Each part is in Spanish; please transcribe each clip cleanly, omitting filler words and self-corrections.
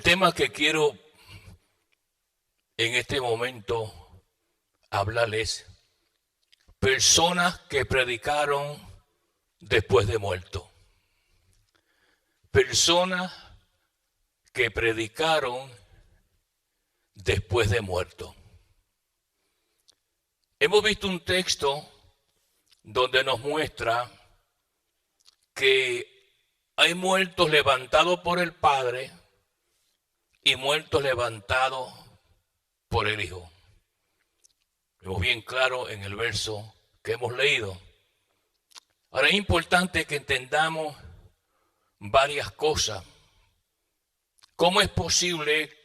tema que quiero en este momento hablarles, personas que predicaron después de muerto. Personas que predicaron después de muerto. Hemos visto un texto donde nos muestra que hay muertos levantados por el Padre y muertos levantados por el Hijo. Vemos bien claro en el verso que hemos leído. Ahora es importante que entendamos varias cosas. ¿Cómo es posible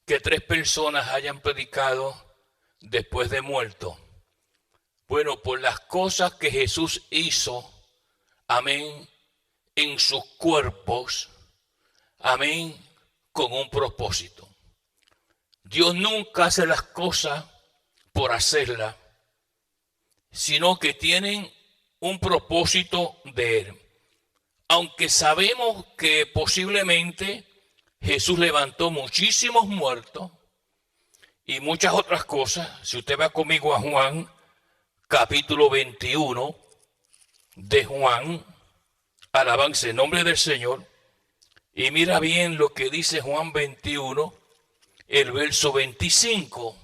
que 3 personas hayan predicado después de muerto? Bueno, por las cosas que Jesús hizo, amén, en sus cuerpos, amén, con un propósito. Dios nunca hace las cosas por hacerlas, sino que tienen un propósito de Él. Aunque sabemos que posiblemente Jesús levantó muchísimos muertos y muchas otras cosas. Si usted va conmigo a Juan, capítulo 21 de Juan, alabanza en nombre del Señor, y mira bien lo que dice Juan 21, el verso 25.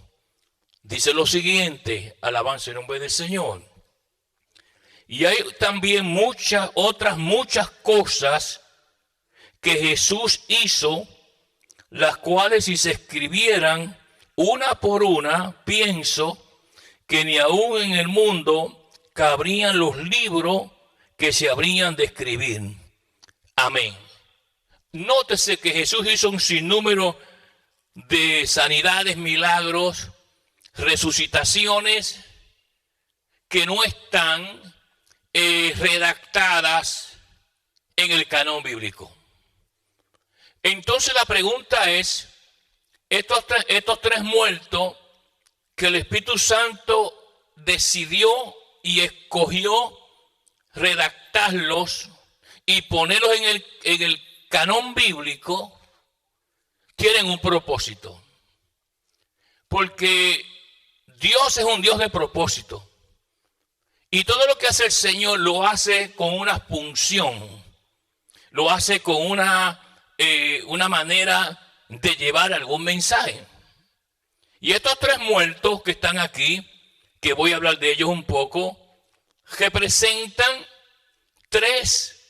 Dice lo siguiente, alabanza en nombre del Señor. Y hay también muchas cosas que Jesús hizo, las cuales si se escribieran una por una, pienso que ni aún en el mundo cabrían los libros que se habrían de escribir. Amén. Nótese que Jesús hizo un sinnúmero de sanidades, milagros, resucitaciones que no están redactadas en el canon bíblico. Entonces la pregunta es, estos 3 muertos que el Espíritu Santo decidió y escogió redactarlos y ponerlos en el canon bíblico, tienen un propósito. Porque Dios es un Dios de propósito. Y todo lo que hace el Señor lo hace con una función. Lo hace con una manera de llevar algún mensaje. Y estos 3 muertos que están aquí, que voy a hablar de ellos un poco, representan 3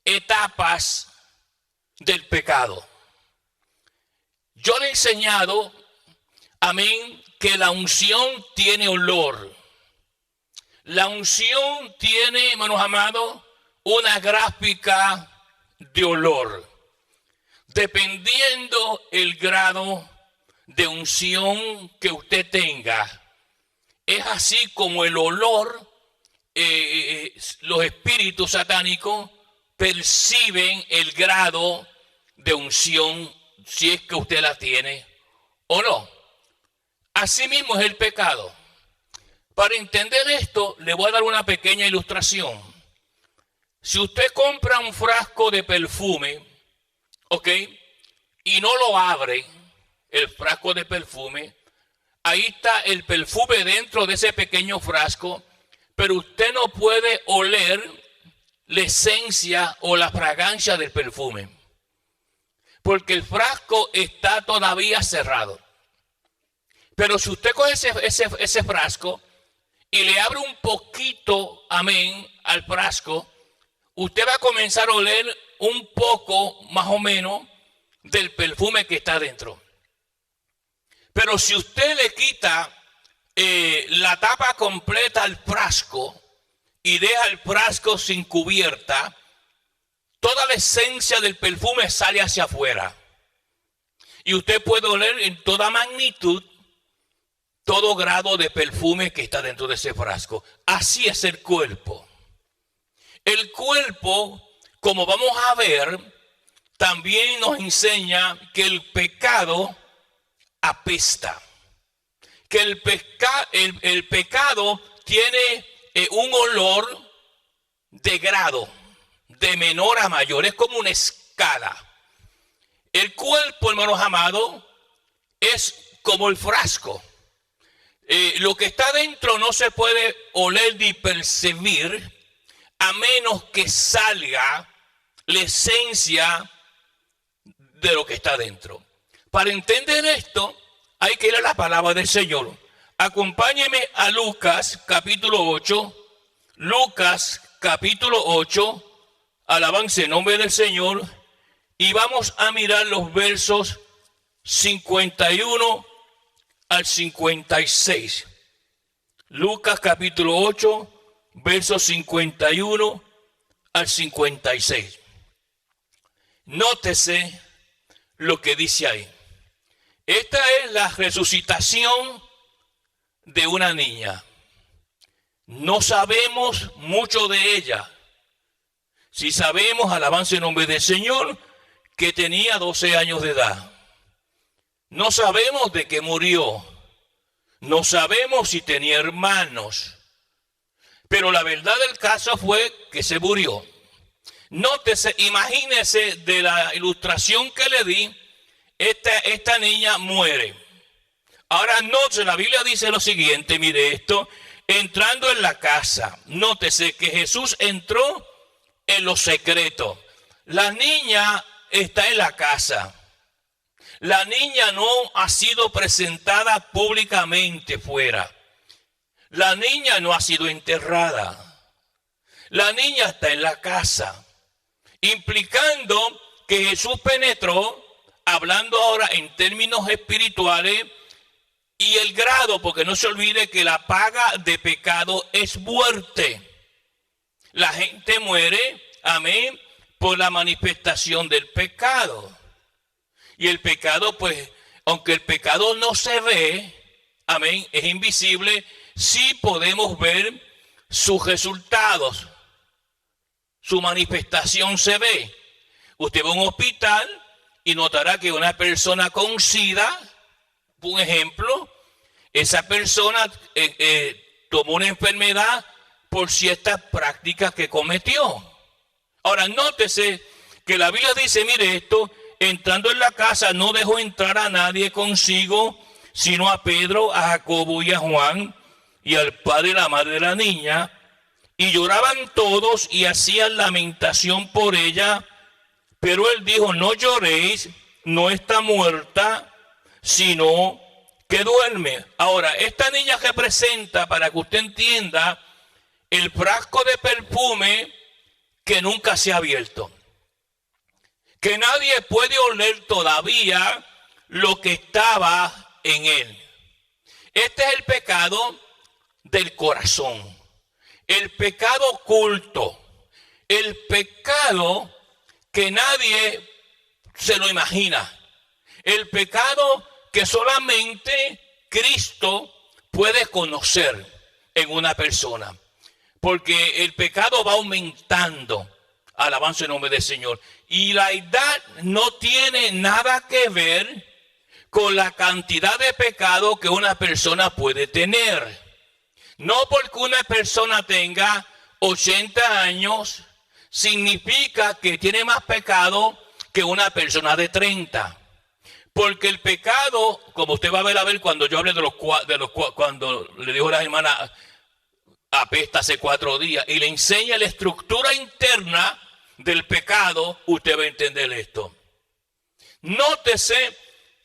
etapas del pecado. Yo le he enseñado, amén, que la unción tiene olor. La unción tiene, hermanos amados, una gráfica de olor. Dependiendo el grado de unción que usted tenga, es así como el olor, los espíritus satánicos perciben el grado de unción, si es que usted la tiene o no. Asimismo es el pecado. Para entender esto, le voy a dar una pequeña ilustración. Si usted compra un frasco de perfume, ¿ok?, y no lo abre, el frasco de perfume, ahí está el perfume dentro de ese pequeño frasco, pero usted no puede oler la esencia o la fragancia del perfume, porque el frasco está todavía cerrado. Pero si usted coge ese frasco y le abre un poquito, amén, al frasco, usted va a comenzar a oler un poco, más o menos, del perfume que está dentro. Pero si usted le quita la tapa completa al frasco y deja el frasco sin cubierta, toda la esencia del perfume sale hacia afuera. Y usted puede oler en toda magnitud todo grado de perfume que está dentro de ese frasco. Así es el cuerpo. El cuerpo, como vamos a ver, también nos enseña que el pecado apesta. Que el pecado tiene un olor de grado, de menor a mayor. Es como una escala. El cuerpo, hermanos amados, es como el frasco. Lo que está dentro no se puede oler ni percibir a menos que salga la esencia de lo que está dentro. Para entender esto, hay que ir a la palabra del Señor. Acompáñeme a Lucas capítulo 8. Lucas capítulo 8. Alabanza en nombre del Señor. Y vamos a mirar los versos 51 al 56. Lucas capítulo 8, versos 51 al 56. Nótese lo que dice ahí. Esta es la resucitación de una niña. No sabemos mucho de ella. Si sabemos, alabanza en nombre del Señor, que tenía 12 años de edad. No sabemos de qué murió. No sabemos si tenía hermanos. Pero la verdad del caso fue que se murió. Nótese, imagínese de la ilustración que le di, esta niña muere. Ahora nótese, la Biblia dice lo siguiente, mire esto, entrando en la casa. Nótese que Jesús entró en lo secreto. La niña está en la casa. La niña no ha sido presentada públicamente fuera. La niña no ha sido enterrada. La niña está en la casa, implicando que Jesús penetró, hablando ahora en términos espirituales, y el grado, porque no se olvide que la paga de pecado es muerte. La gente muere, amén, por la manifestación del pecado. Y el pecado, pues, aunque el pecado no se ve, amén, es invisible, sí podemos ver sus resultados. Su manifestación se ve. Usted va a un hospital y notará que una persona con SIDA, un ejemplo, esa persona tomó una enfermedad por ciertas prácticas que cometió. Ahora, nótese que la Biblia dice, mire esto, entrando en la casa no dejó entrar a nadie consigo, sino a Pedro, a Jacobo y a Juan, y al padre y la madre de la niña, y lloraban todos y hacían lamentación por ella. Pero él dijo, no lloréis, no está muerta, sino que duerme. Ahora, esta niña representa, para que usted entienda, el frasco de perfume que nunca se ha abierto. Que nadie puede oler todavía lo que estaba en él. Este es el pecado del corazón, el pecado oculto, el pecado que nadie se lo imagina, el pecado que solamente Cristo puede conocer en una persona, porque el pecado va aumentando. Alabanza en nombre del Señor. Y la edad no tiene nada que ver con la cantidad de pecado que una persona puede tener. No porque una persona tenga 80 años, significa que tiene más pecado que una persona de 30. Porque el pecado, como usted va a ver cuando yo hable cuando le dijo a la hermana apesta hace 4 días, y le enseña la estructura interna del pecado, usted va a entender esto. Nótese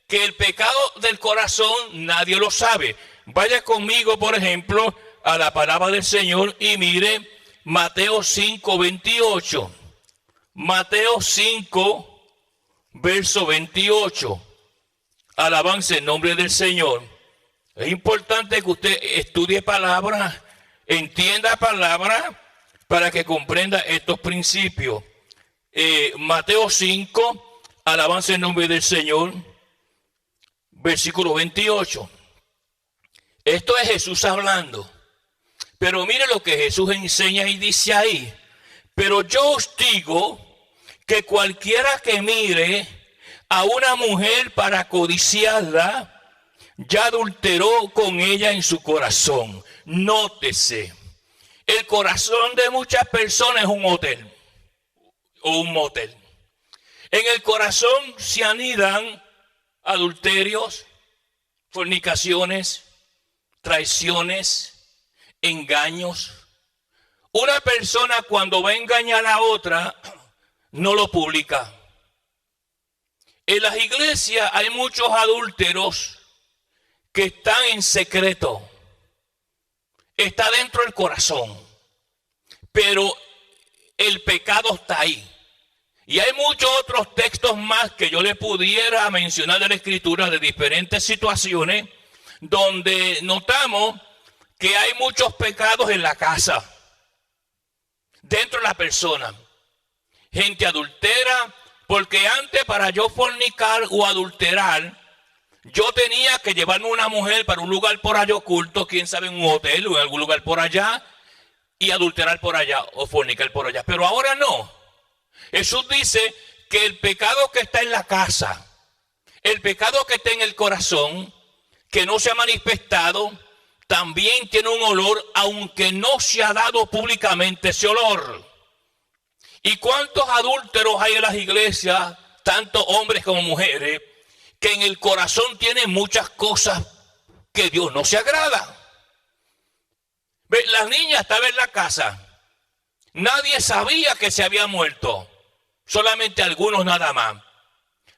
que el pecado del corazón nadie lo sabe. Vaya conmigo, por ejemplo, a la palabra del Señor y mire Mateo 5, 28. Mateo 5, verso 28. Alabanza en nombre del Señor. Es importante que usted estudie palabra, entienda palabra, para que comprenda estos principios. Mateo 5, alabanza en nombre del Señor, versículo 28. Esto es Jesús hablando. Pero mire lo que Jesús enseña y dice ahí. Pero yo os digo que cualquiera que mire a una mujer para codiciarla, ya adulteró con ella en su corazón. Nótese. El corazón de muchas personas es un hotel o un motel. En el corazón se anidan adulterios, fornicaciones, traiciones, engaños. Una persona cuando va a engañar a otra, no lo publica. En las iglesias hay muchos adúlteros que están en secreto. Está dentro del corazón. Pero el pecado está ahí. Y hay muchos otros textos más que yo le pudiera mencionar de la Escritura de diferentes situaciones donde notamos que hay muchos pecados en la casa, dentro de la persona. Gente adultera, porque antes para yo fornicar o adulterar, yo tenía que llevarme una mujer para un lugar por allá oculto, quién sabe, en un hotel o en algún lugar por allá, y adulterar por allá o fornicar por allá. Pero ahora no. Jesús dice que el pecado que está en la casa, el pecado que está en el corazón, que no se ha manifestado, también tiene un olor, aunque no se ha dado públicamente ese olor. ¿Y cuántos adúlteros hay en las iglesias, tanto hombres como mujeres, que en el corazón tienen muchas cosas que Dios no se agrada? La niña estaba en la casa, nadie sabía que se había muerto, solamente algunos nada más.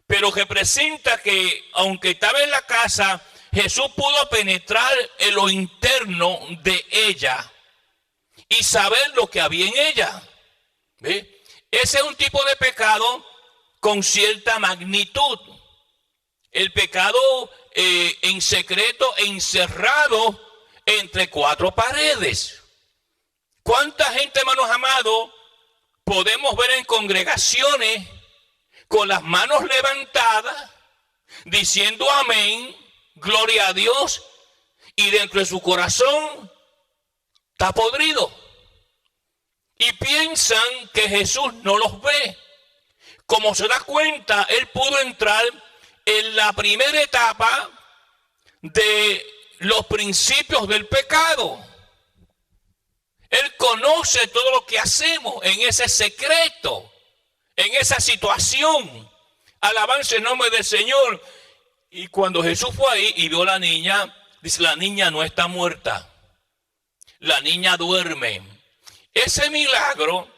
Pero representa que aunque estaba en la casa, Jesús pudo penetrar en lo interno de ella y saber lo que había en ella. ¿Ve? Ese es un tipo de pecado con cierta magnitud. El pecado en secreto, encerrado entre cuatro paredes. ¿Cuánta gente, hermanos amados, podemos ver en congregaciones con las manos levantadas, diciendo amén, gloria a Dios, y dentro de su corazón está podrido? Y piensan que Jesús no los ve. Como se da cuenta, Él pudo entrar en la primera etapa de los principios del pecado. Él conoce todo lo que hacemos en ese secreto, en esa situación. Alabanza el nombre del Señor. Y cuando Jesús fue ahí y vio a la niña, dice, la niña no está muerta, la niña duerme. Ese milagro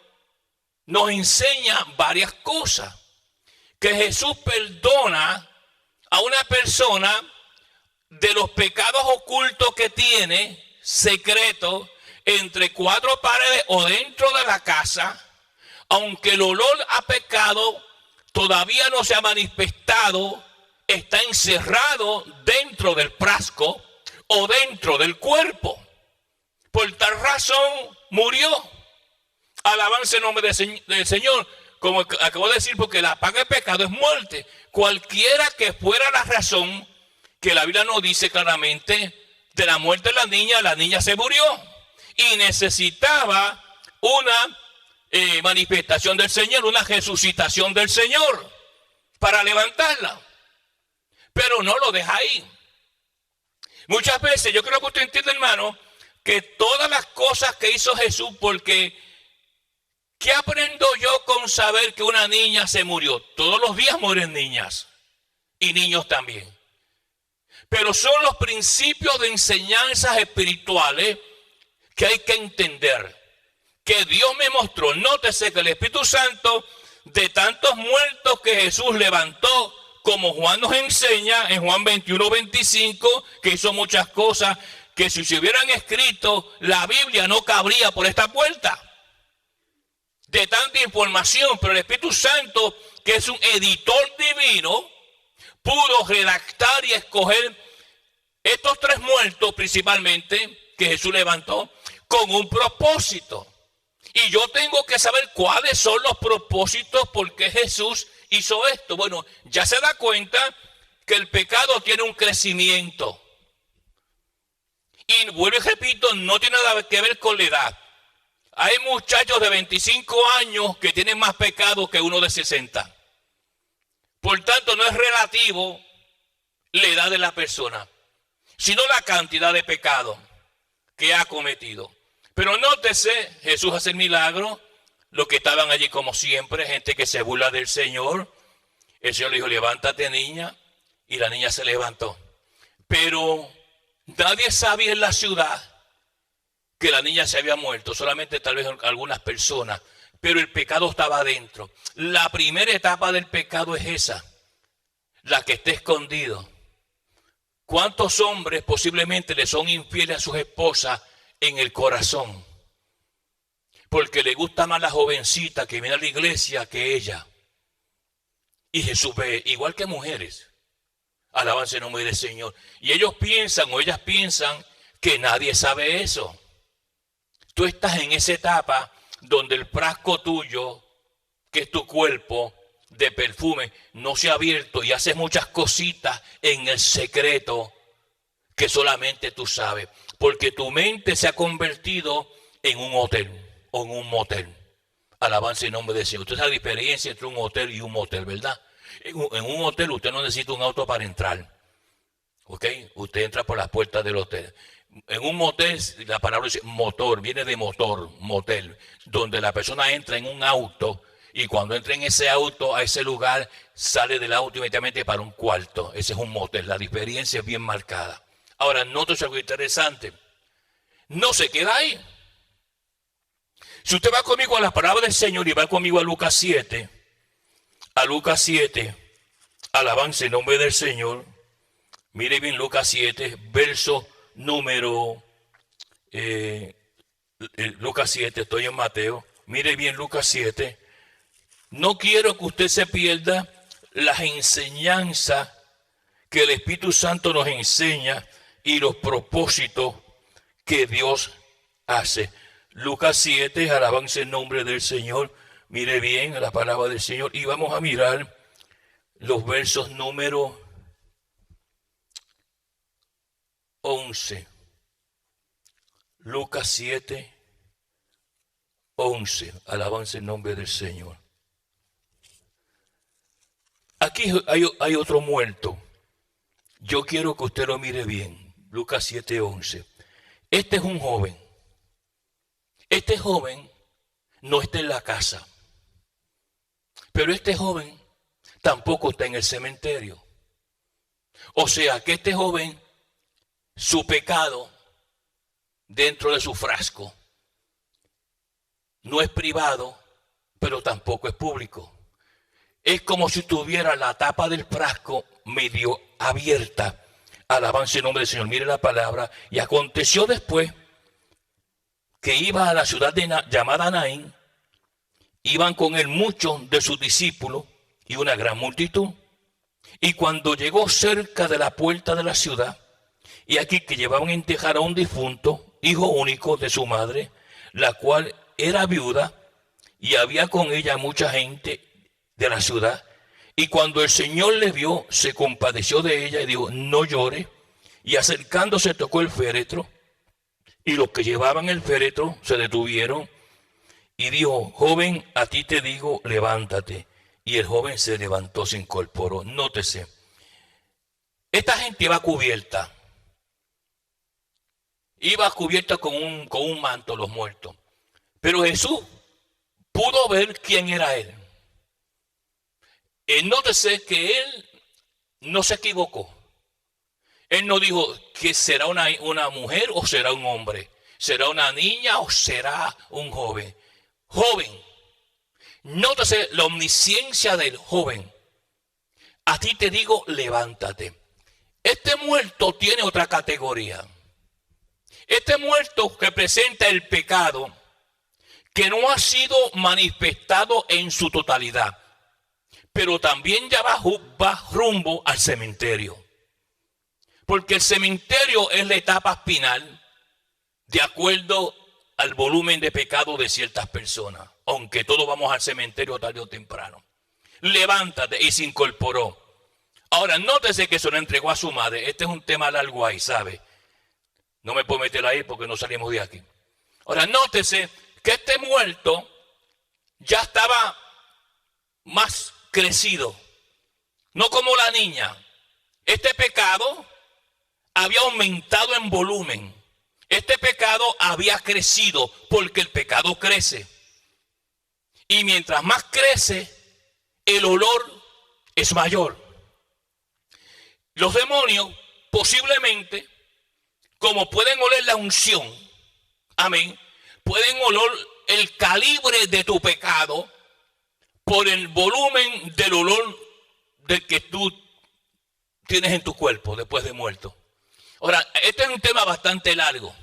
nos enseña varias cosas. Que Jesús perdona a una persona de los pecados ocultos que tiene, secretos, entre cuatro paredes o dentro de la casa, aunque el olor a pecado todavía no se ha manifestado, está encerrado dentro del frasco o dentro del cuerpo. Por tal razón murió. Alabanza el nombre del Señor. Como acabo de decir, porque la paga del pecado es muerte. Cualquiera que fuera la razón, que la Biblia nos dice claramente, de la muerte de la niña se murió. Y necesitaba una manifestación del Señor, una resucitación del Señor para levantarla. Pero no lo deja ahí. Muchas veces, yo creo que usted entiende, hermano, que todas las cosas que hizo Jesús, porque ¿qué aprendo yo con saber que una niña se murió? Todos los días mueren niñas y niños también. Pero son los principios de enseñanzas espirituales que hay que entender. Que Dios me mostró. Nótese que el Espíritu Santo, de tantos muertos que Jesús levantó, como Juan nos enseña en Juan 21:25, que hizo muchas cosas que si se hubieran escrito, la Biblia no cabría por esta puerta. De tanta información, pero el Espíritu Santo, que es un editor divino, pudo redactar y escoger estos tres muertos principalmente que Jesús levantó con un propósito. Y yo tengo que saber cuáles son los propósitos por qué Jesús hizo esto. Bueno, ya se da cuenta que el pecado tiene un crecimiento. Y vuelvo y repito, no tiene nada que ver con la edad. Hay muchachos de 25 años que tienen más pecado que uno de 60. Por tanto, no es relativo la edad de la persona, sino la cantidad de pecado que ha cometido. Pero nótese, Jesús hace el milagro, los que estaban allí como siempre, gente que se burla del Señor, El Señor le dijo, levántate, niña, y la niña se levantó. Pero nadie sabía en la ciudad que la niña se había muerto, solamente tal vez algunas personas, pero el pecado estaba adentro. La primera etapa del pecado es esa, la que está escondido. ¿Cuántos hombres posiblemente le son infieles a sus esposas en el corazón? Porque le gusta más la jovencita que viene a la iglesia que ella. Y Jesús ve, igual que mujeres, alabanza el nombre del Señor. Y ellos piensan o ellas piensan que nadie sabe eso. Tú estás en esa etapa donde el frasco tuyo, que es tu cuerpo de perfume, no se ha abierto y haces muchas cositas en el secreto que solamente tú sabes. Porque tu mente se ha convertido en un hotel o en un motel. Alabanza el nombre del Señor. Usted sabe la diferencia entre un hotel y un motel, ¿verdad? En un hotel usted no necesita un auto para entrar. ¿Ok? Usted entra por las puertas del hotel. En un motel, la palabra dice motor, viene de motor, motel, donde la persona entra en un auto y cuando entra en ese auto, a ese lugar, sale del auto inmediatamente para un cuarto. Ese es un motel, la diferencia es bien marcada. Ahora, nótese algo interesante. No se queda ahí. Si usted va conmigo a la palabra del Señor y va conmigo a Lucas 7, alabanza en nombre del Señor. Mire bien Lucas 7, verso número, Lucas 7, estoy en Mateo. Mire bien Lucas 7. No quiero que usted se pierda las enseñanzas que el Espíritu Santo nos enseña y los propósitos que Dios hace. Lucas 7, alabanza en nombre del Señor. Mire bien la palabra del Señor y vamos a mirar los versos número 11. Lucas 7, 11. Alabanza en nombre del Señor. Aquí hay otro muerto. Yo quiero que usted lo mire bien. Lucas 7, 11. Este es un joven. Este joven no está en la casa. Pero este joven tampoco está en el cementerio. O sea que este joven, su pecado dentro de su frasco no es privado, pero tampoco es público. Es como si tuviera la tapa del frasco medio abierta. Alabanza en nombre del Señor. Mire la palabra. Y aconteció después que iba a la ciudad llamada Naín. Iban con él muchos de sus discípulos y una gran multitud. Y cuando llegó cerca de la puerta de la ciudad, y aquí que llevaban a enterrar a un difunto, hijo único de su madre, la cual era viuda, y había con ella mucha gente de la ciudad. Y cuando el Señor le vio, se compadeció de ella y dijo, no llore. Y acercándose tocó el féretro, y los que llevaban el féretro se detuvieron. Y dijo, joven, a ti te digo, levántate. Y el joven se levantó, se incorporó. Nótese, esta gente iba cubierta. Iba cubierta con un manto los muertos. Pero Jesús pudo ver quién era él. Nótese que él no se equivocó. Él no dijo que será una mujer o será un hombre. Será una niña o será un joven. Joven. Nótese la omnisciencia del joven. A ti te digo, levántate. Este muerto tiene otra categoría. Este muerto representa el pecado que no ha sido manifestado en su totalidad, pero también ya va rumbo al cementerio. Porque el cementerio es la etapa final de acuerdo al volumen de pecado de ciertas personas, aunque todos vamos al cementerio tarde o temprano. Levántate, y se incorporó. Ahora, nótese que se lo entregó a su madre. Este es un tema largo ahí, ¿sabe? No me puedo meter ahí porque no salimos de aquí. Ahora, nótese que este muerto ya estaba más crecido. No como la niña. Este pecado había aumentado en volumen. Este pecado había crecido porque el pecado crece. Y mientras más crece, el olor es mayor. Los demonios posiblemente, como pueden oler la unción, amén, pueden oler el calibre de tu pecado por el volumen del olor del que tú tienes en tu cuerpo después de muerto. Ahora, este es un tema bastante largo,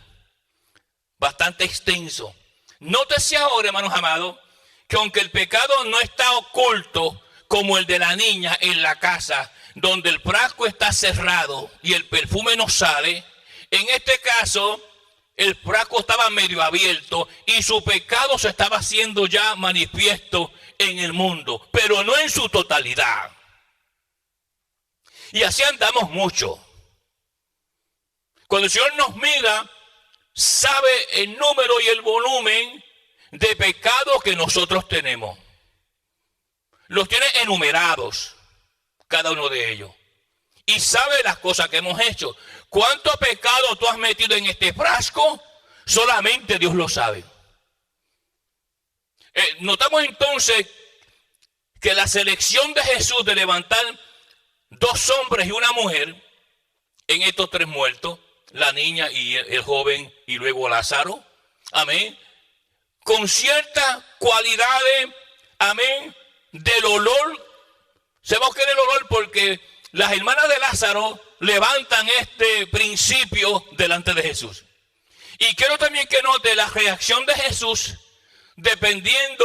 bastante extenso. Nótese ahora, hermanos amados, que aunque el pecado no está oculto como el de la niña en la casa, donde el frasco está cerrado y el perfume no sale, en este caso el frasco estaba medio abierto y su pecado se estaba haciendo ya manifiesto en el mundo, pero no en su totalidad. Y así andamos mucho. Cuando el Señor nos mira, sabe el número y el volumen de pecados que nosotros tenemos. Los tiene enumerados, cada uno de ellos. Y sabe las cosas que hemos hecho. ¿Cuánto pecado tú has metido en este frasco? Solamente Dios lo sabe. Notamos entonces que la selección de Jesús de levantar 2 hombres y una mujer en estos 3 muertos, la niña y el joven y luego Lázaro, amén, con ciertas cualidades, amén, del olor. Sabemos que era el olor porque las hermanas de Lázaro levantan este principio delante de Jesús. Y quiero también que note la reacción de Jesús dependiendo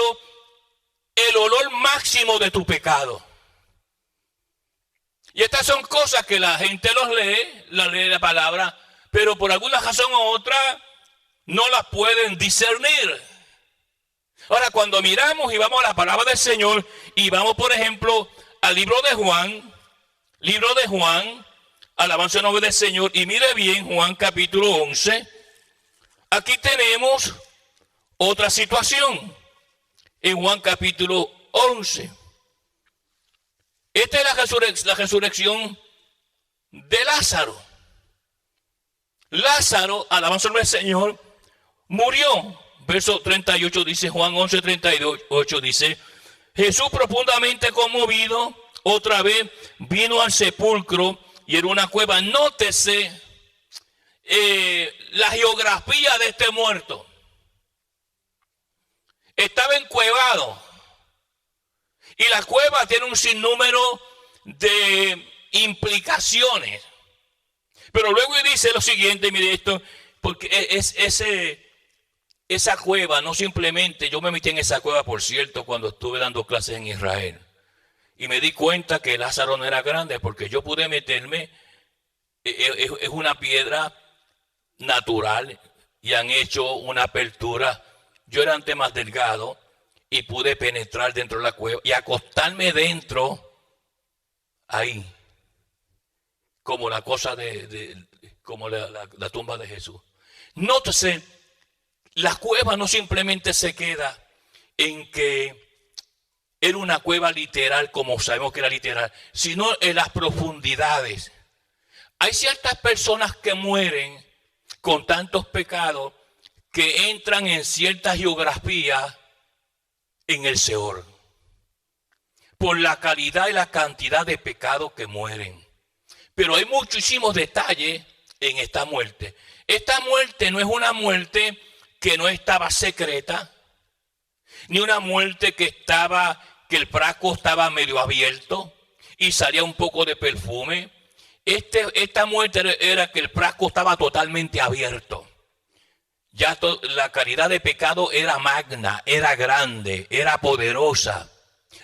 el olor máximo de tu pecado. Y estas son cosas que la gente lee la palabra, pero por alguna razón u otra no las pueden discernir. Ahora, cuando miramos y vamos a la palabra del Señor y vamos, por ejemplo, al libro de Juan, alabanza el nombre del Señor, y mire bien Juan capítulo 11, aquí tenemos otra situación en Juan capítulo 11. Esta es la resurrección de Lázaro. Lázaro, alabanza el nombre del Señor, murió. Verso 38 dice, Juan 11, 38 dice, Jesús profundamente conmovido, otra vez vino al sepulcro y era una cueva. Nótese la geografía de este muerto. Estaba encuevado. Y la cueva tiene un sinnúmero de implicaciones. Pero luego dice lo siguiente, mire esto, porque esa cueva no simplemente, yo me metí en esa cueva, por cierto, cuando estuve dando clases en Israel. Y me di cuenta que Lázaro no era grande, porque yo pude meterme, es una piedra natural, y han hecho una apertura. Yo era antes más delgado, y pude penetrar dentro de la cueva, y acostarme dentro, ahí, como la cosa como la tumba de Jesús. Nótese, la cueva no simplemente se queda en que era una cueva literal, como sabemos que era literal, sino en las profundidades. Hay ciertas personas que mueren con tantos pecados que entran en cierta geografía en el Seol, por la calidad y la cantidad de pecados que mueren. Pero hay muchísimos detalles en esta muerte. Esta muerte no es una muerte que no estaba secreta, ni una muerte que el frasco estaba medio abierto y salía un poco de perfume. Esta muerte era que el frasco estaba totalmente abierto. Ya la calidad de pecado era magna, era grande, era poderosa.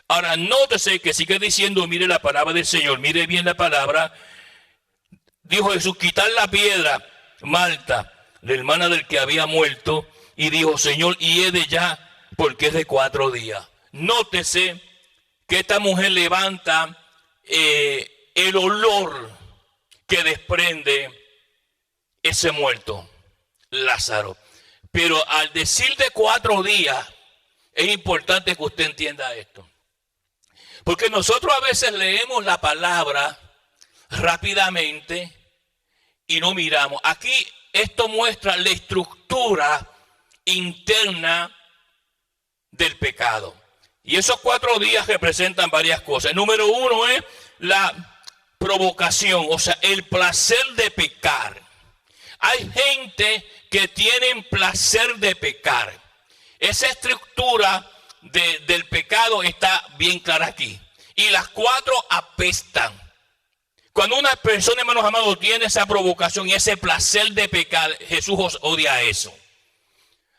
Ahora nótese que sigue diciendo, mire la palabra del Señor, mire bien la palabra. Dijo Jesús, quitar la piedra. Marta, la hermana del que había muerto, y dijo, Señor, hiede ya, porque es de 4 días. Nótese que esta mujer levanta el olor que desprende ese muerto, Lázaro. Pero al decir de 4 días, es importante que usted entienda esto. Porque nosotros a veces leemos la palabra rápidamente y no miramos. Aquí esto muestra la estructura interna del pecado. Y esos 4 días representan varias cosas. El número 1 es la provocación, o sea, el placer de pecar. Hay gente que tiene placer de pecar. Esa estructura del pecado está bien clara aquí. Y las 4 apestan. Cuando una persona, hermanos amados, tiene esa provocación y ese placer de pecar, Jesús odia eso.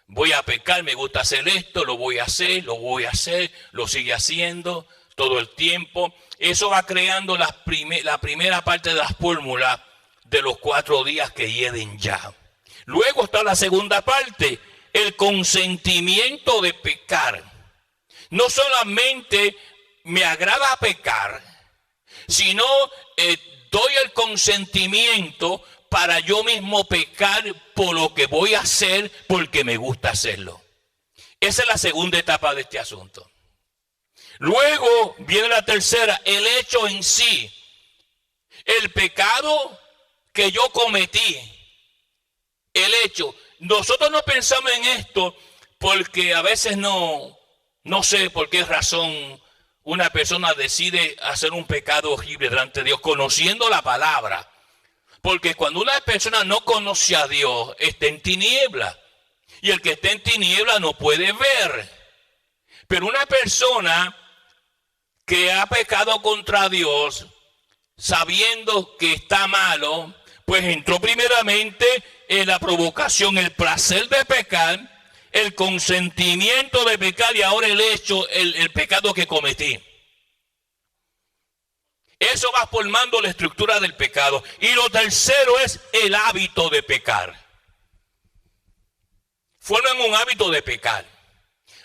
Voy a pecar, me gusta hacer esto, lo voy a hacer, lo sigue haciendo todo el tiempo. Eso va creando la primera parte de la fórmula de los 4 días que hieden ya. Luego está la segunda parte, el consentimiento de pecar. No solamente me agrada pecar, sino doy el consentimiento para yo mismo pecar por lo que voy a hacer porque me gusta hacerlo. Esa es la segunda etapa de este asunto. Luego viene la tercera, el hecho en sí. El pecado que yo cometí. El hecho. Nosotros no pensamos en esto porque a veces no sé por qué razón una persona decide hacer un pecado horrible delante de Dios, conociendo la palabra. Porque cuando una persona no conoce a Dios, está en tiniebla. Y el que está en tiniebla no puede ver. Pero una persona que ha pecado contra Dios, sabiendo que está malo, pues entró primeramente en la provocación, el placer de pecar, el consentimiento de pecar y ahora el hecho, el pecado que cometí. Eso va formando la estructura del pecado. Y lo tercero es el hábito de pecar. Forman un hábito de pecar.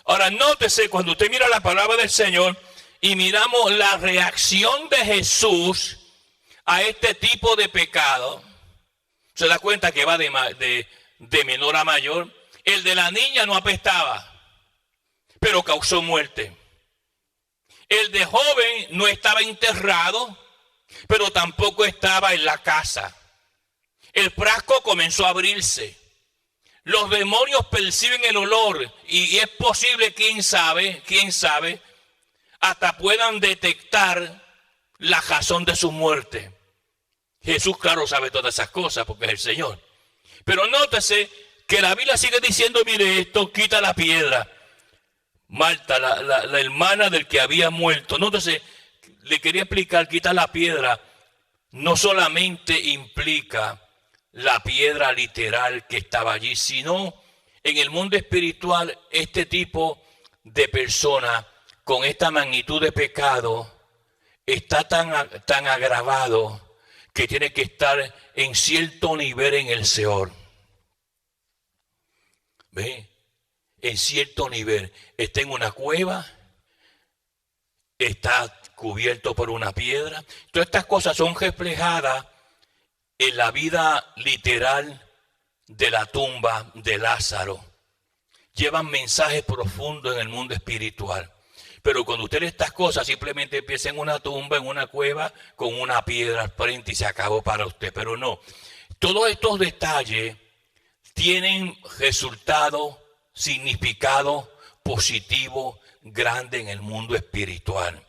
Ahora, nótese cuando usted mira la palabra del Señor y miramos la reacción de Jesús a este tipo de pecado, se da cuenta que va de menor a mayor. El de la niña no apestaba, pero causó muerte. El de joven no estaba enterrado, pero tampoco estaba en la casa. El frasco comenzó a abrirse. Los demonios perciben el olor y es posible, quién sabe, hasta puedan detectar la razón de su muerte. Jesús, claro, sabe todas esas cosas porque es el Señor. Pero nótese que la Biblia sigue diciendo, mire esto, quita la piedra. Marta, la hermana del que había muerto. Nótese, le quería explicar, quitar la piedra no solamente implica la piedra literal que estaba allí, sino en el mundo espiritual este tipo de persona con esta magnitud de pecado está tan agravado que tiene que estar en cierto nivel en el Seol. ¿Ve? En cierto nivel, está en una cueva, está cubierto por una piedra. Todas estas cosas son reflejadas en la vida literal de la tumba de Lázaro. Llevan mensajes profundos en el mundo espiritual. Pero cuando usted lee estas cosas, simplemente empieza en una tumba, en una cueva, con una piedra al frente y se acabó para usted. Pero no, todos estos detalles tienen resultado, significado positivo grande en el mundo espiritual.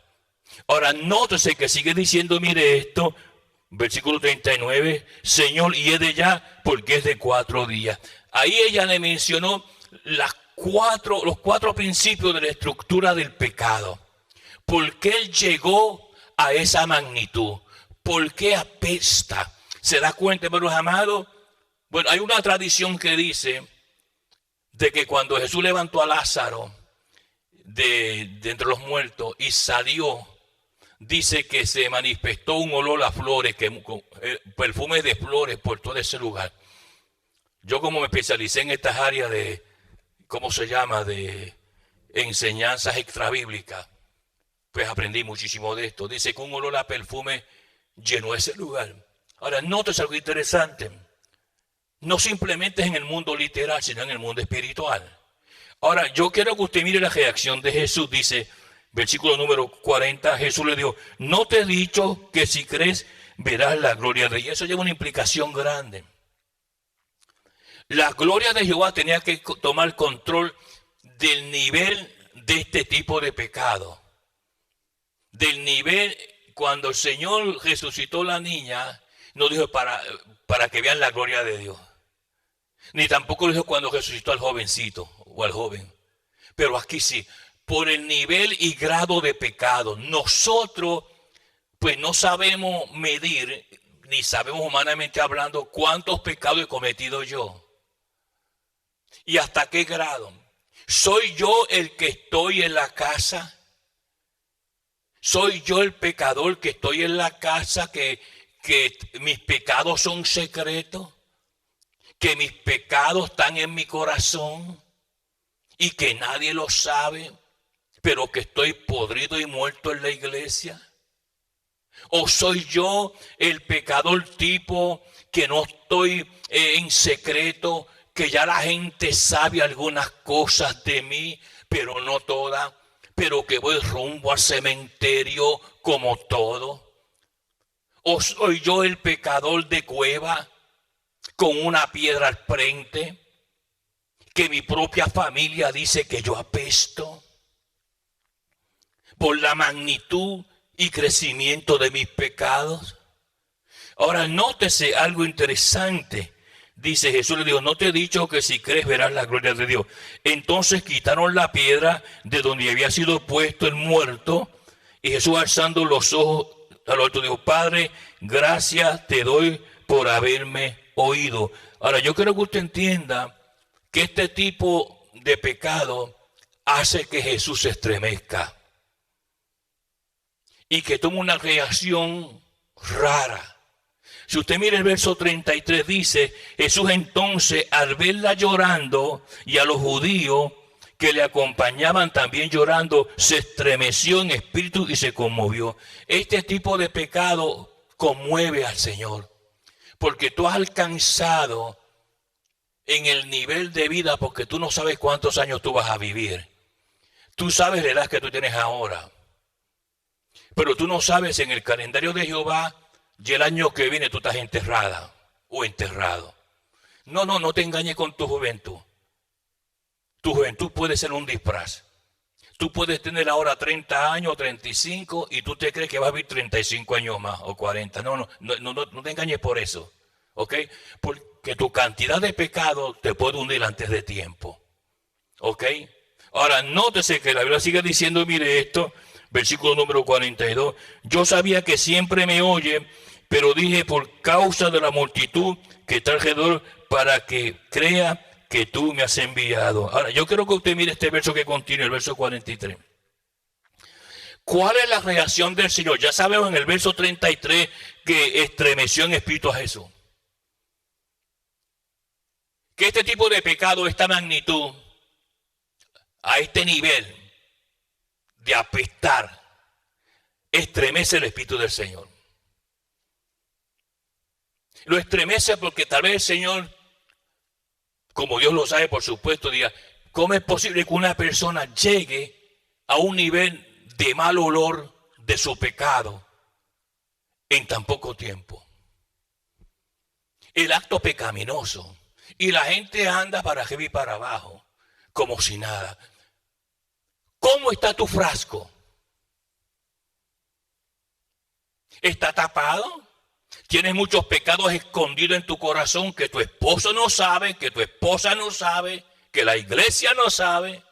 Ahora, nótese que sigue diciendo, mire esto, versículo 39, Señor, hiede ya porque es de 4 días. Ahí ella le mencionó los 4 principios de la estructura del pecado. ¿Por qué él llegó a esa magnitud? ¿Por qué apesta? ¿Se da cuenta, hermanos amados? Bueno, hay una tradición que dice de que cuando Jesús levantó a Lázaro de entre los muertos y salió, dice que se manifestó un olor a flores, perfume de flores por todo ese lugar. Yo, como me especialicé en estas áreas de, ¿cómo se llama?, de enseñanzas extrabíblicas, pues aprendí muchísimo de esto. Dice que un olor a perfume llenó ese lugar. Ahora, notes algo interesante. No simplemente es en el mundo literal, sino en el mundo espiritual. Ahora, yo quiero que usted mire la reacción de Jesús. Dice, versículo número 40, Jesús le dijo, no te he dicho que si crees verás la gloria de Dios. Eso lleva una implicación grande. La gloria de Jehová tenía que tomar control del nivel de este tipo de pecado. Del nivel, cuando el Señor resucitó a la niña, no dijo para que vean la gloria de Dios. Ni tampoco lo dijo cuando resucitó al jovencito o al joven. Pero aquí sí, por el nivel y grado de pecado. Nosotros pues no sabemos medir, ni sabemos humanamente hablando cuántos pecados he cometido yo. ¿Y hasta qué grado? ¿Soy yo el que estoy en la casa? ¿Soy yo el pecador que estoy en la casa, que mis pecados son secretos? ¿Que mis pecados están en mi corazón y que nadie lo sabe, pero que estoy podrido y muerto en la iglesia? ¿O soy yo el pecador tipo que no estoy en secreto, que ya la gente sabe algunas cosas de mí, pero no todas, pero que voy rumbo al cementerio como todo? ¿O soy yo el pecador de cueva con una piedra al frente, que mi propia familia dice que yo apesto por la magnitud y crecimiento de mis pecados? Ahora nótese algo interesante. Dice Jesús, le dijo, ¿no te he dicho que si crees verás la gloria de Dios? Entonces quitaron la piedra de donde había sido puesto el muerto, y Jesús, alzando los ojos al alto, dijo, Padre, gracias te doy por haberme oído. Ahora yo quiero que usted entienda que este tipo de pecado hace que Jesús se estremezca y que tome una reacción rara. Si usted mira el verso 33, dice, Jesús entonces, al verla llorando y a los judíos que le acompañaban también llorando, se estremeció en espíritu y se conmovió. Este tipo de pecado conmueve al Señor, porque tú has alcanzado en el nivel de vida, porque tú no sabes cuántos años tú vas a vivir. Tú sabes la edad que tú tienes ahora, pero tú no sabes en el calendario de Jehová, y el año que viene tú estás enterrada o enterrado. No te engañes con tu juventud. Tu juventud puede ser un disfraz. Tú puedes tener ahora 30 años, 35, y tú te crees que vas a vivir 35 años más o 40. No te engañes por eso. ¿Ok? Porque tu cantidad de pecado te puede hundir antes de tiempo. ¿Ok? Ahora, nótese que la Biblia sigue diciendo, mire esto, versículo número 42. Yo sabía que siempre me oye, pero dije por causa de la multitud que está alrededor, para que crea que tú me has enviado. Ahora, yo quiero que usted mire este verso que continúa, el verso 43. ¿Cuál es la reacción del Señor? Ya sabemos en el verso 33 que estremeció en espíritu a Jesús. Que este tipo de pecado, esta magnitud, a este nivel de apestar, estremece el espíritu del Señor. Lo estremece porque tal vez el Señor, como Dios lo sabe, por supuesto, diga, ¿cómo es posible que una persona llegue a un nivel de mal olor de su pecado en tan poco tiempo? El acto pecaminoso. Y la gente anda para arriba y para abajo, como si nada. ¿Cómo está tu frasco? ¿Está tapado? ¿Tienes muchos pecados escondidos en tu corazón que tu esposo no sabe, que tu esposa no sabe, que la iglesia no sabe,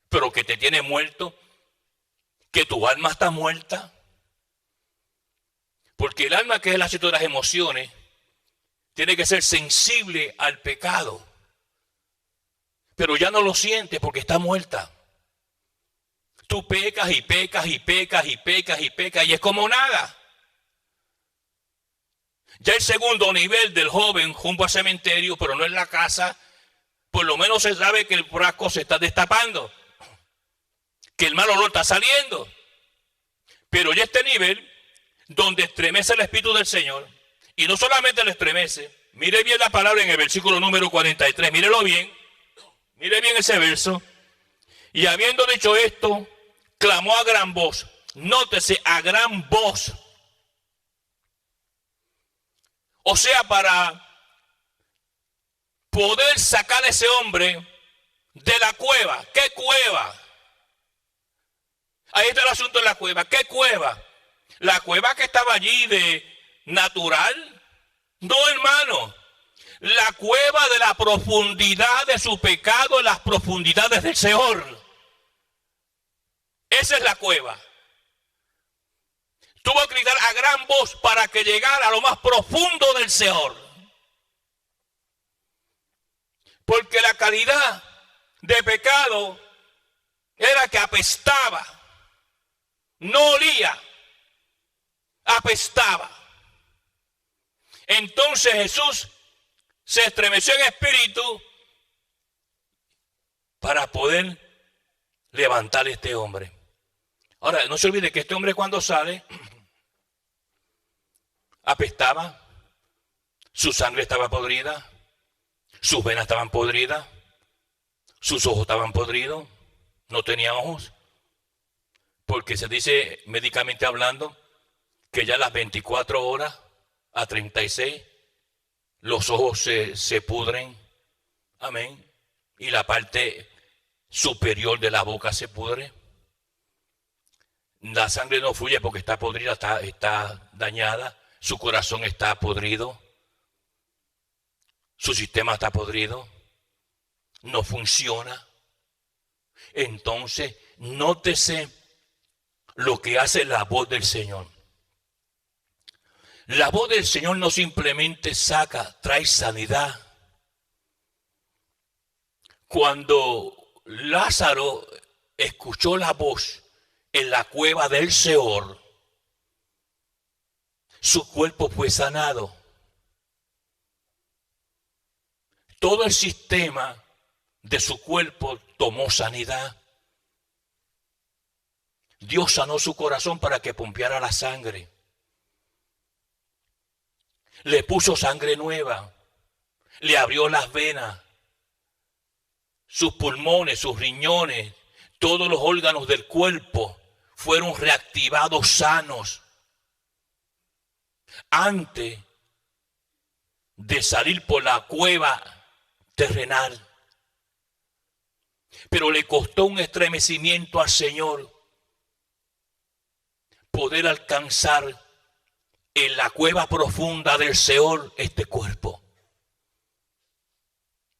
pero que te tiene muerto, que tu alma está muerta? Porque el alma, que es el ácido de las emociones, tiene que ser sensible al pecado, pero ya no lo siente porque está muerta. Tú pecas y pecas y pecas y pecas y pecas y es como nada. Ya el segundo nivel del joven rumbo al cementerio, pero no en la casa, por lo menos se sabe que el frasco se está destapando, que el mal olor está saliendo. Pero ya este nivel, donde estremece el Espíritu del Señor, y no solamente lo estremece, mire bien la palabra en el versículo número 43, mírelo bien, mire bien ese verso. Y habiendo dicho esto, clamó a gran voz. Nótese, a gran voz. O sea, para poder sacar a ese hombre de la cueva. ¿Qué cueva? Ahí está el asunto de la cueva. ¿Qué cueva? ¿La cueva que estaba allí de natural? No, hermano. La cueva de la profundidad de su pecado en las profundidades del Seol. Esa es la cueva. Tuvo que gritar a gran voz para que llegara a lo más profundo del Seol. Porque la calidad de pecado era que apestaba, no olía, apestaba. Entonces Jesús se estremeció en espíritu para poder levantar a este hombre. Ahora, no se olvide que este hombre cuando sale, apestaba, su sangre estaba podrida, sus venas estaban podridas, sus ojos estaban podridos, no tenía ojos, porque se dice médicamente hablando que ya a las 24 horas a 36 los ojos se pudren, amén, y la parte superior de la boca se pudre. La sangre no fluye porque está podrida, está dañada, su corazón está podrido, su sistema está podrido, no funciona. Entonces, nótese lo que hace la voz del Señor. La voz del Señor no simplemente trae sanidad. Cuando Lázaro escuchó la voz en la cueva del Seol, su cuerpo fue sanado. Todo el sistema de su cuerpo tomó sanidad. Dios sanó su corazón para que pompeara la sangre. Le puso sangre nueva. Le abrió las venas. Sus pulmones, sus riñones, todos los órganos del cuerpo fueron reactivados sanos. Antes de salir por la cueva terrenal. Pero le costó un estremecimiento al Señor poder alcanzar en la cueva profunda del Seol este cuerpo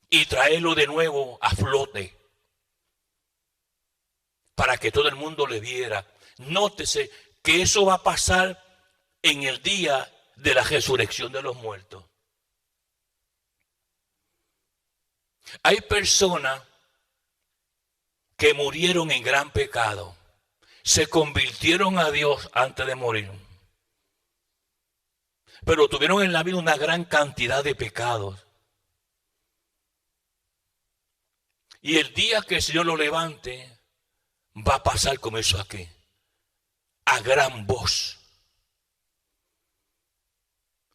y traerlo de nuevo a flote para que todo el mundo le viera. Nótese que eso va a pasar en el día de la resurrección de los muertos. Hay personas que murieron en gran pecado, se convirtieron a Dios antes de morir, pero tuvieron en la vida una gran cantidad de pecados. Y el día que el Señor lo levante, va a pasar como eso aquí, a gran voz.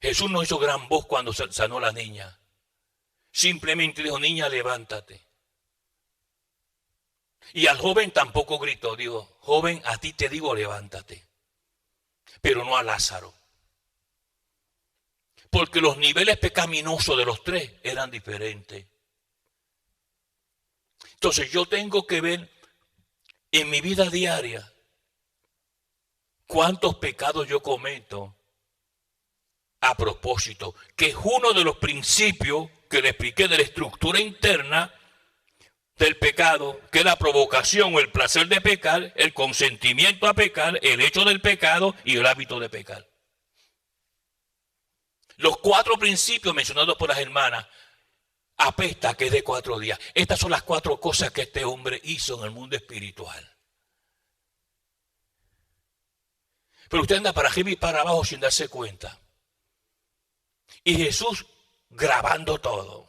Jesús no hizo gran voz cuando sanó a la niña. Simplemente dijo, niña, levántate. Y al joven tampoco gritó, dijo, joven, a ti te digo, levántate. Pero no a Lázaro. Porque los niveles pecaminosos de los tres eran diferentes. Entonces yo tengo que ver en mi vida diaria cuántos pecados yo cometo a propósito, que es uno de los principios que le expliqué de la estructura interna del pecado, que es la provocación o el placer de pecar, el consentimiento a pecar, el hecho del pecado y el hábito de pecar. Los 4 principios mencionados por las hermanas, apesta, que es de 4 días. Estas son las 4 cosas que este hombre hizo en el mundo espiritual. Pero usted anda para arriba y para abajo sin darse cuenta. Y Jesús grabando todo.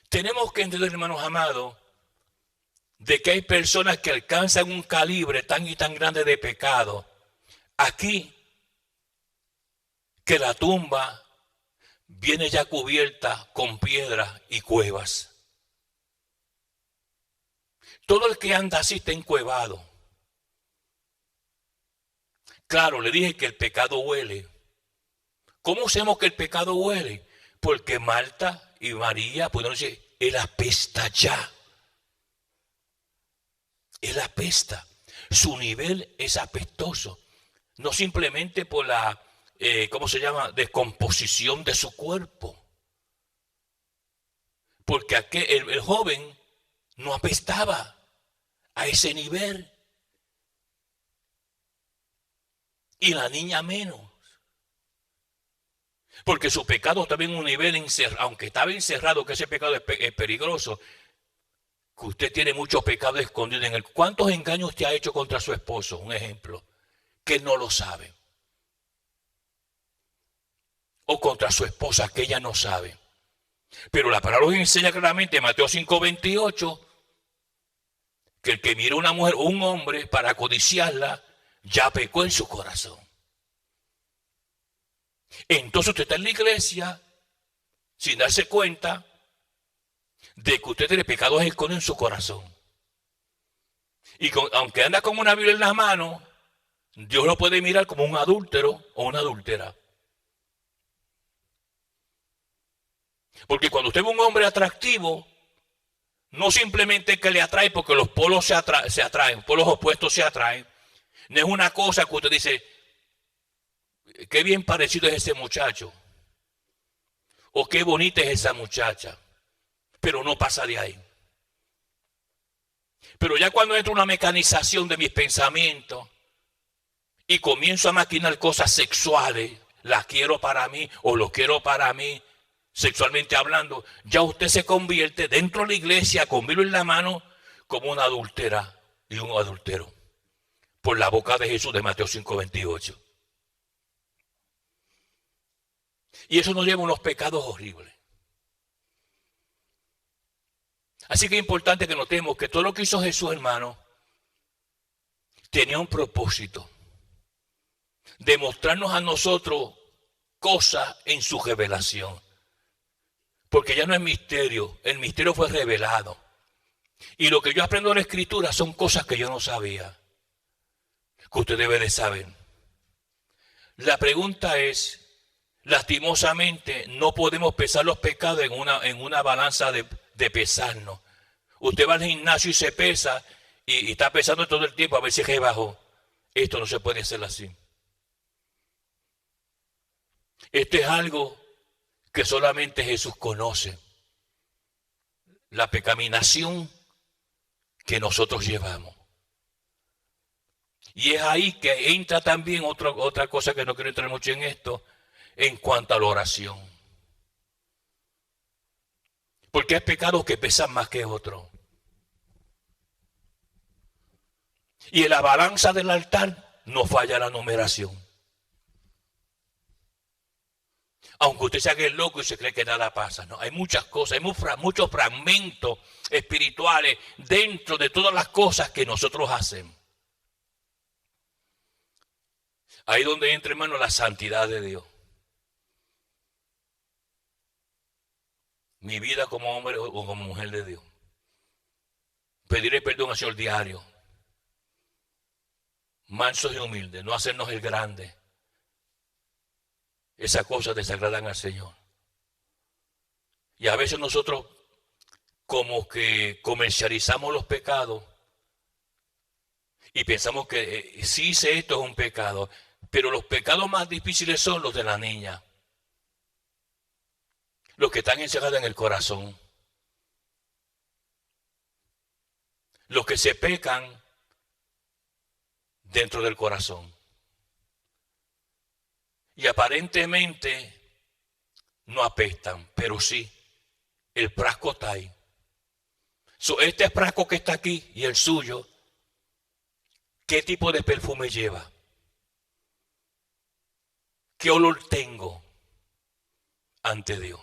Tenemos que entender, hermanos amados, de que hay personas que alcanzan un calibre tan y tan grande de pecado. Aquí, que la tumba viene ya cubierta con piedras y cuevas. Todo el que anda así está encuevado. Claro, le dije que el pecado huele. ¿Cómo sabemos que el pecado huele? Porque Marta y María pudieron decir, él apesta ya. Él apesta. Su nivel es apestoso. No simplemente por la, ¿cómo se llama?, descomposición de su cuerpo. Porque el joven no apestaba a ese nivel. Y la niña menos. Porque su pecado estaba en un nivel encerrado, aunque estaba encerrado, que ese pecado es peligroso, que usted tiene muchos pecados escondidos en él. ¿Cuántos engaños usted ha hecho contra su esposo? Un ejemplo, que él no lo sabe. O contra su esposa, que ella no sabe. Pero la palabra nos enseña claramente en Mateo 5:28 que el que mira a una mujer o un hombre para codiciarla, ya pecó en su corazón. Entonces usted está en la iglesia sin darse cuenta de que usted tiene pecados escondidos en su corazón. Y aunque anda con una Biblia en las manos, Dios lo puede mirar como un adúltero o una adúltera. Porque cuando usted ve un hombre atractivo, no simplemente que le atrae porque los polos se atraen, polos opuestos se atraen. No es una cosa que usted dice, qué bien parecido es ese muchacho. O qué bonita es esa muchacha. Pero no pasa de ahí. Pero ya cuando entra una mecanización de mis pensamientos y comienzo a maquinar cosas sexuales, las quiero para mí o lo quiero para mí, sexualmente hablando, ya usted se convierte dentro de la iglesia con Biblia en la mano como una adúltera y un adúltero. Por la boca de Jesús de Mateo 5:28. Y eso nos lleva a unos pecados horribles. Así que es importante que notemos que todo lo que hizo Jesús, hermano, tenía un propósito. De mostrarnos a nosotros cosas en su revelación. Porque ya no es misterio, el misterio fue revelado. Y lo que yo aprendo de la Escritura son cosas que yo no sabía, que usted debe de saber. La pregunta es, lastimosamente, no podemos pesar los pecados en una balanza de pesarnos. Usted va al gimnasio y se pesa y está pesando todo el tiempo a ver si rebajó. Esto no se puede hacer así. Esto es algo que solamente Jesús conoce. La pecaminosidad que nosotros llevamos. Y es ahí que entra también otra cosa que no quiero entrar mucho en esto, en cuanto a la oración. Porque hay pecados que pesan más que otros. Y en la balanza del altar no falla la numeración. Aunque usted se haga el loco y se cree que nada pasa, no, hay muchas cosas, hay muchos fragmentos espirituales dentro de todas las cosas que nosotros hacemos. Ahí donde entra, hermano, la santidad de Dios. Mi vida como hombre o como mujer de Dios. Pedirle perdón al Señor diario. Mansos y humildes, no hacernos el grande. Esas cosas desagradan al Señor. Y a veces nosotros como que comercializamos los pecados y pensamos que si hice esto es un pecado, pero los pecados más difíciles son los de la niña, los que están encerrados en el corazón, los que se pecan dentro del corazón. Y aparentemente no apestan, pero sí, el frasco está ahí. Este frasco que está aquí y el suyo, ¿qué tipo de perfume lleva? ¿Qué olor tengo ante Dios?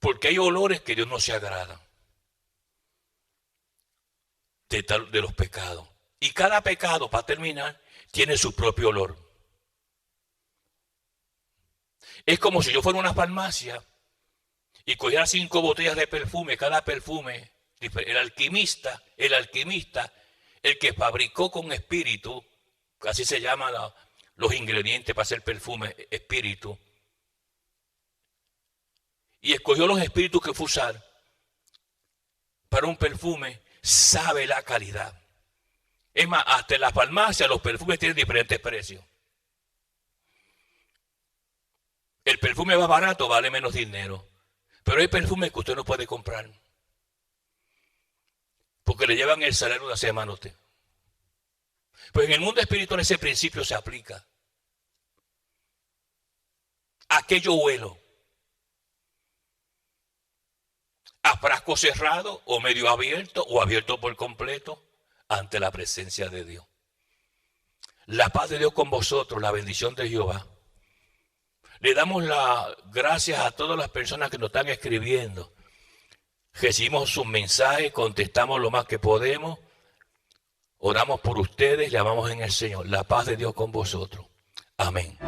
Porque hay olores que Dios no se agrada de los pecados. Y cada pecado, para terminar, tiene su propio olor. Es como si yo fuera a una farmacia y cogiera 5 botellas de perfume, cada perfume, el alquimista, el que fabricó con espíritu, así se llaman los ingredientes para hacer perfume, espíritu, y escogió los espíritus que fue usar para un perfume, sabe la calidad. Es más, hasta en las farmacias los perfumes tienen diferentes precios. El perfume más barato vale menos dinero, pero hay perfumes que usted no puede comprar porque le llevan el salario de una semana a usted. Pues en el mundo espiritual ese principio se aplica. ¿A qué yo huelo? ¿A frasco cerrado o medio abierto o abierto por completo ante la presencia de Dios? La paz de Dios con vosotros, la bendición de Jehová. Le damos las gracias a todas las personas que nos están escribiendo. Recibimos sus mensajes, contestamos lo más que podemos. Oramos por ustedes, le amamos en el Señor. La paz de Dios con vosotros. Amén.